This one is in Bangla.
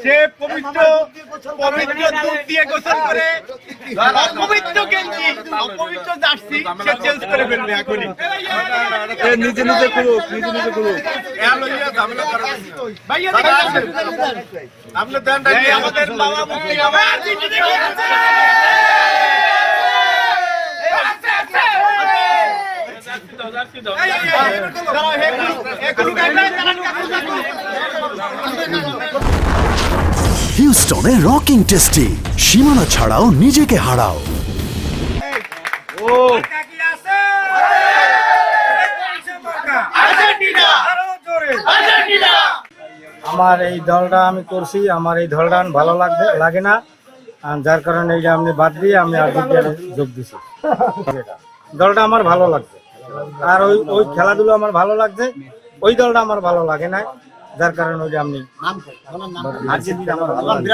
সে পবিত্র দুধ দিয়ে গোসল করে অপবিত্র গেঞ্জি অপবিত্র জার্সি সে চেঞ্জ করে ফেলবে এখনই। নিজে নিজে খুলুক, নিজে নিজে খুলুক। আমাদের বাবা মুক্তি আমার হিউস্টনে রকিং টেস্টি, সীমানা ছাড়াও নিজেকে হারাও। আমার এই দলটা আমি করছি, আমার এই দলটা ভালো লাগে না, যার কারণে এইটা আমি বাদ দিয়ে আমি আর্জেন্টিনায় যোগ দিছি। দলটা আমার ভালো লাগছে, আর ওই খেলাধুলো আমার ভালো লাগছে, ওই দলটা আমার ভালো লাগে না, যার কারণে ওইটা আমি আর্জেন্টিনা আমার ভালো লাগে।